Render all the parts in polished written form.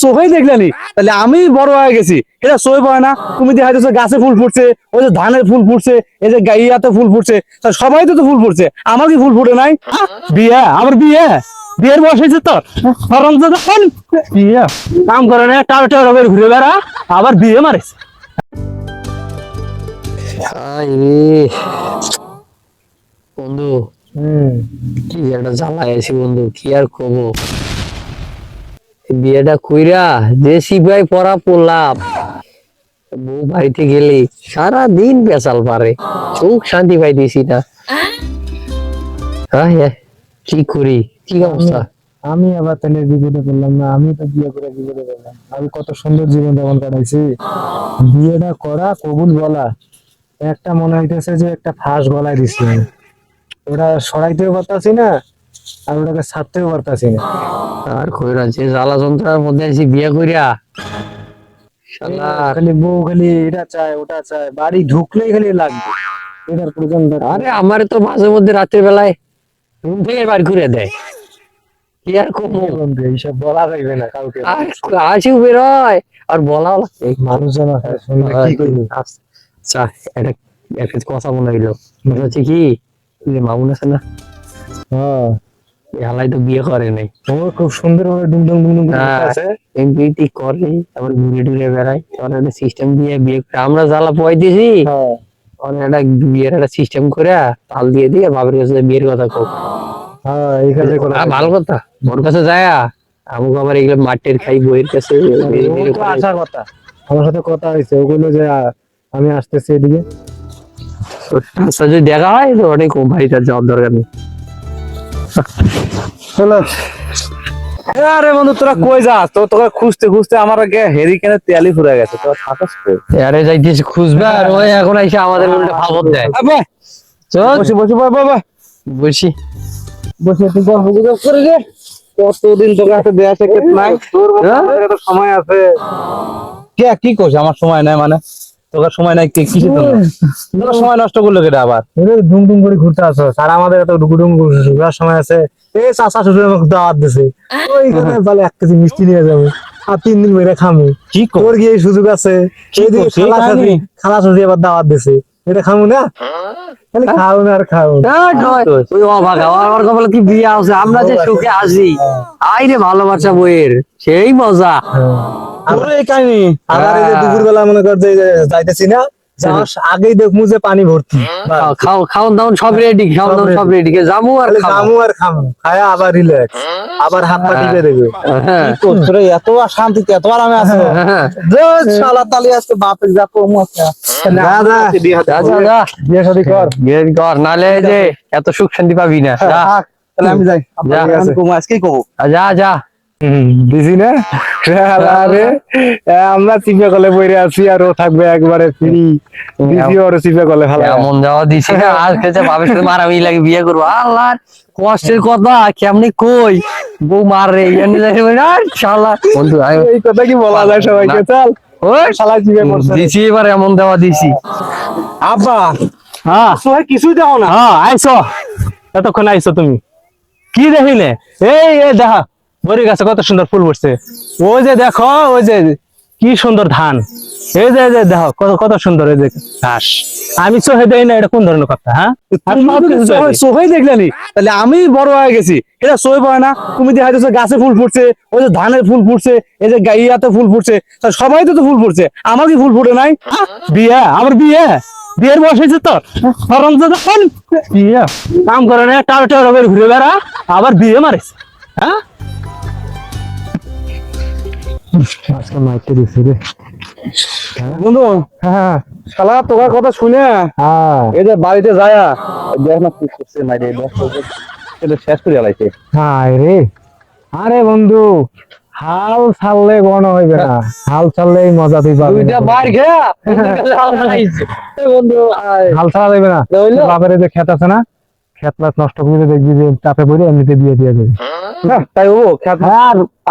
চোখেই দেখলেনি তাহলে আমি বড় হয়ে গেছি, এটা সই পায় না। তুমি দেখাইতেছো গাছে ফুল ফুটছে, ওই যে ধানের ফুল ফুটছে, এই যে ইয়াতে ফুল ফুটছে, সবাই তো ফুল ফুটছে, আমার কি ফুল ফুটে নাই? বিয়ে, আমার বিয়ে, বিয়ের বয়স হয়েছে তোর? বিয়ে কাম করে না, টাও টাও ঘুরে বেড়া, আবার বিয়ে মারিস। বন্ধু কি একটা জ্বালা আছি বন্ধু, কি আর করবো। বিয়েটা কইরা যে সিপাই পড়া পড়লাম, বউ বাড়িতে গেলে সারাদিন পেঁচাল পারে, সুখ শান্তি পাইতেছি না। কি করি, কি অবস্থা? আমি আবার তাহলে বিপদে পড়লাম না? আমি তো বিয়ে করে বিপদে পড়লাম। আমি কত সুন্দর জীবন যাপন কাটাইছি, বিয়েটা করা কবুল বলা একটা মনে হইতেছে যে একটা ফাঁস গলায় দিছি আমি। ওটা সরাইতেও পারতাছি না, আর ওটাকে ছাড়তেও পারতাছি না। আর কইরা যে জ্বালা যন্ত্রণার মধ্যে আছি বিয়ে কইরা, শালা খালি বউ খালি এটা চায় ওটা চায়, বাড়ি ঢুকলেই খালি লাগবে এটার প্রয়োজন। আরে আমারে তো মাঝে মধ্যে রাতের বেলায় রুম থেকে বার করে দেয়, কি আর করবো। এইসব বলা যাইবে না কাউকে, আসিও বেরোয় আর বলাও লাগছে। মানুষজন আছে, শুনলে কি করবে? আচ্ছা, একটা একটা কথা মনে হইলো, মনে হচ্ছে কি, মামুন আছে না, হ্যাঁ হালাই তো বিয়ে করে নাই, ও খুব সুন্দর ভাবে ডুমডুম ডুমডুম করে আছে। এমপি করে তারপর ঘুরে টুরে বেড়ায়, তখন একটা সিস্টেম দিয়ে বিয়ে করে আমরা জ্বালা পোয়াইতেছি, একটা বিয়ের একটা সিস্টেম করে তাল দিয়ে দিয়ে বাবার কাছে বিয়ের কথা কো। হ্যাঁ এই কাজে করা ভালো কথা, ওর কাছে যায় আমাকে আবার এগুলো মাটির খাই বইয়ের কাছে আসার কথা। আমার সাথে কথা হয়েছে, ও বললো যে আমি আসতেছি এদিকে। আচ্ছা যদি দেখা হয় তো অনেক বাড়িটার যাওয়ার দরকার নেই। চলো। আরে বন্ধু তোরা কই যাস? তো তোকে খুঁজতে খুঁজতে আমার হেরিকেনের তেয়ালি ফুরে গেছে, তোরা থাকাস কই? আরে যাইতেছি খুঁজবে আর ওই এখন এসে আমাদের উল্টো খবর দেয়। চল বসি বসি বাবা বসি বসে তুই গল্প গুজব করে রে, কতদিন তোকে একটা দেয়া সাক্ষাৎ নাই, তোর তো সময় আছে। কে কি করছে? আমার সময় নাই মানে? তোর সময় নাই কি কিসের জন্য? তোর সময় নষ্ট করলো কেটে আবার? ডুম ডুম করে ঘুরতে আসো, আর আমাদের এত ডুম ঘুরার সময় আছে? এই চাচা শ্বশুর আমাকে দাওয়াত দিছে, ওই কথা বলে 1 কেজি মিষ্টি নিয়ে যাবো আর 3 দিন মেরে খামু। কি তোর কি এই সুযোগ আছে? খালা শ্বশুর আবার দাওয়াত দিছে, এটা খামু না? খালি খাও না আর খাও। ওই অবাক আমার কপালে কি বিয়ে আছে, আমরা যে সুখে আছি, আইরে ভালোবাসা বইয়ের সেই মজা। তোর এই কাহিনী। আবার এই যে দুপুর বেলা মনে কর যে যাইতেছি না, যাওয়ার আগেই দেখমু যে পানি ভর্তি, খাওন দাওন সব রেডি, খাওন দাওন সব রেডি, জামু আর খামু আর খামু, খায়া আবার রিল্যাক্স, আবার হাত পা টিপে দেবে। তোর এত আর শান্তিতে এত আরামে আছে, শালা তালি আজকে বাপের যা কম আছে। বিয়ে শাদী কর, বিয়ে কর, নালে যে এত সুখ শান্তি পাবি না। তাহলে আমি যাই, আজকেই কবো। যা যা দিছি না? আরে আমরা চিপে কলে বইরে আছি আর ও থাকবে একবারে ফ্রি, দিছি ওর চিপে কলে ভালো। এমন যাওয়া দিছি না, আজকে যে বাপের সাথে মারামারি লাগে বিয়ে করবো, আল্লাহ কষ্টের কথা কেমনি কই, বউ মারে শালা। বন্ধু এই কথা কি বলা যায় সবাইকে? চল ওই শালা চিপে পড়ছে দিছি, এবার এমন দেওয়া দিছি। আব্বা হ্যাঁ কিছুই দেখো না? হ্যাঁ আইসো, এতক্ষণ আইসো তুমি, কি দেখিলে? এই দেখা বড়ি গাছে কত সুন্দর ফুল ফুটছে, ওই যে দেখো ওই যে কি সুন্দর ধান, এই যে দেখো কত কত সুন্দর এই যে ঘাস। আমি চোখে দেই না, এটা কোন ধরনের কথা? হ্যাঁ চোখেই দেখলেনি তাহলে আমি বড় হয়ে গেছি, এটা সই পায় না। তুমি দেখাইতেছো গাছে ফুল ফুটছে, ওই যে ধানের ফুল ফুটছে, এই যে ইয়াতে ফুল ফুটছে, সবাই তো ফুল ফুটছে, আমার কি ফুল ফুটে নাই? বিয়ে, আমার বিয়ে, বিয়ের বয়স হয়েছে তোর? বিয়ে কাম করে না, টাও টাও ঘুরে বেড়া, আবার বিয়ে মারিস। হ্যাঁ আজকে মাইকে দিছি রে বন্ধু। হ্যাঁ শালা তোর কথা শুনে এই যে বাড়িতে যায়া দেখ না কি করছে মাইরে, এটা শেষ করে আলাইছে। হায় রে, আরে বন্ধু হাল ছাড়লে গণ হইবে না, হাল ছাড়লেই মজা তুই পাবি। দুইটা বার খেয়া বন্ধু হাল ছাড়া যাবে না, বাপের যে ক্ষেত আছে না, ক্ষেত মাছ নষ্ট করে দেখবি যে চাপে পড়ে এমনিতে দিয়ে দিয়ে দেবে। তাই ও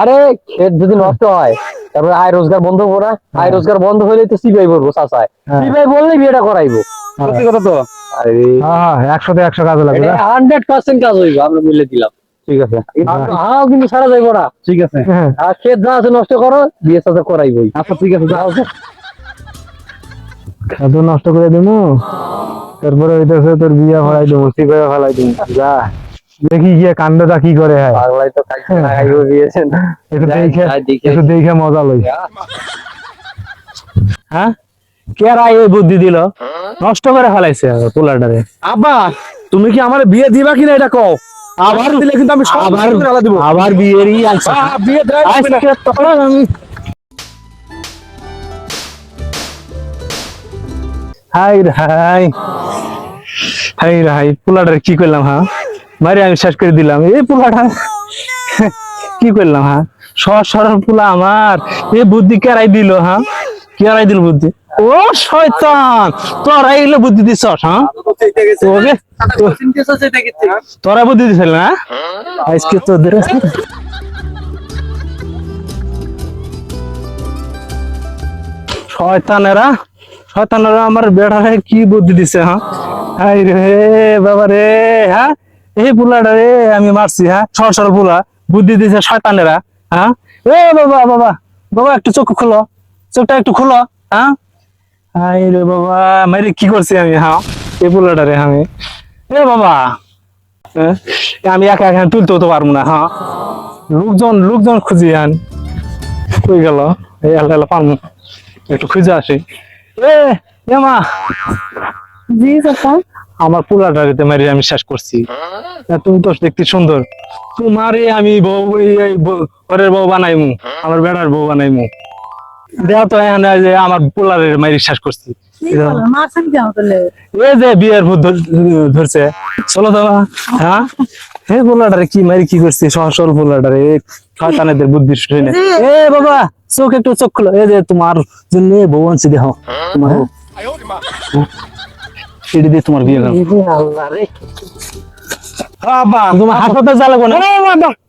আরে ক্ষেত যদি নষ্ট হয় তারপরে আয় রোজগার বন্ধ হবো না, আয় রোজগার বন্ধ হলে তো সিবিআই বলবো, চাচায় সিবিআই বললেই বিয়েটা করাইবো। সত্যি কথা তো। হ্যাঁ 100 তে 100 কাজে লাগবে, 100% কাজ হইব, আমরা বলে দিলাম। ঠিক আছে হাও কিন্তু সারা যাইবো না। ঠিক আছে আর ক্ষেত যা আছে নষ্ট করো, বিয়ে সাথে করাইবই। আচ্ছা ঠিক আছে যাও এত নষ্ট করে দেবো, তারপরে হইতেছে তোর বিয়ে ফলাই দেবো, ঠিক করে ফেলাই দেবো। যা দেখি গিয়ে কাণ্ডটা কি করে। হ্যাঁ পাগলাই তো খাইছে না খাইবো বিয়েছে না। একটু দেখে মজা লই। হ্যাঁ কেরা এই বুদ্ধি দিল, নষ্ট করে ফেলাইছে পোলাটারে। আব্বা তুমি কি আমার বিয়ে দিবা কিনা এটা কও, আবার দিলে কিন্তু আমি সব আবার নষ্ট করে ফেলা দিব। আবার বিয়েরই আলসা। বিয়ে দেওয়া যাবে না। আজকে তখন আমি হাই রে হাই, হাই রে হাই, পোলাটারে কি করলাম হ্যাঁ, মারি আমি শেষ করে দিলাম এই পোলাটা। কি করলাম হ্যাঁ, সর সরল পোলা আমার, এই বুদ্ধি কেরাই দিল হ্যাঁ, কেরাই দিল বুদ্ধি। ও শয়তান, তোরা এগুলো বুদ্ধি দিছ হ্যাঁ, তোকে তোরা বুদ্ধি দিছিল না আজকে তোদের। শয়তানেরা শয়তানেরা আমার বেড়ারে কি বুদ্ধি দিছে হ্যাঁ, হাই রে বাবা রে। হ্যাঁ এই পোলাটা রে আমি মারছি হ্যাঁ, সর সর পোলা বুদ্ধি দিছে শয়তানেরা। হ্যাঁ এ বাবা বাবা বাবা একটু চোখ খুলো, চোখটা একটু খুলো। হ্যাঁ হাই রে বাবা মারি কি করছি আমি হ্যাঁ, এই পোলাটা রে আমি। এ বাবা হ্যাঁ, আমি একা একা তুলতেও তো পারবো না হ্যাঁ, লোকজন লোকজন খুঁজি আন কই গেল, এই আল্লাহ পারবো একটু খুঁজে আসি। এ মা, জি চাচা। আমার পোলাটারিতে মারি আমি শেষ করছি। তুমি তো দেখতে সুন্দর, তোমারে আমি বউ ঘরের বউ বানাইমু, আমার বেড়ার বউ বানাইমু। দেয়া তো এখানে যে আমার পোলারের মারি শেষ করছি। মারছেন কেন তাহলে? এই যে বিয়ের ভূত ধরছে, চলো তো মা। হ্যাঁ হে পোলাটারে কি মারি কি করছি, সহসল পোলাটারে শয়তানেদের বুদ্ধি শুনে। এ বাবা চোখ একটু চোখ খুলো, এই যে তোমার জন্য বউ আনছি দেখো, তোমার বউ। এটি দিয়ে তোমার বিয়ে গেল। আল্লাহ রে, তোমার হাসপাতাল চালাবো না,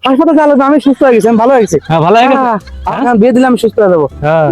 হাসপাতাল চালাবো, আমি সুস্থ হয়ে গেছি, আমি ভালো হয়ে গেছি। হ্যাঁ ভালো হয়ে গেছে, বিয়ে দিলে আমি সুস্থ হয়ে যাবো। হ্যাঁ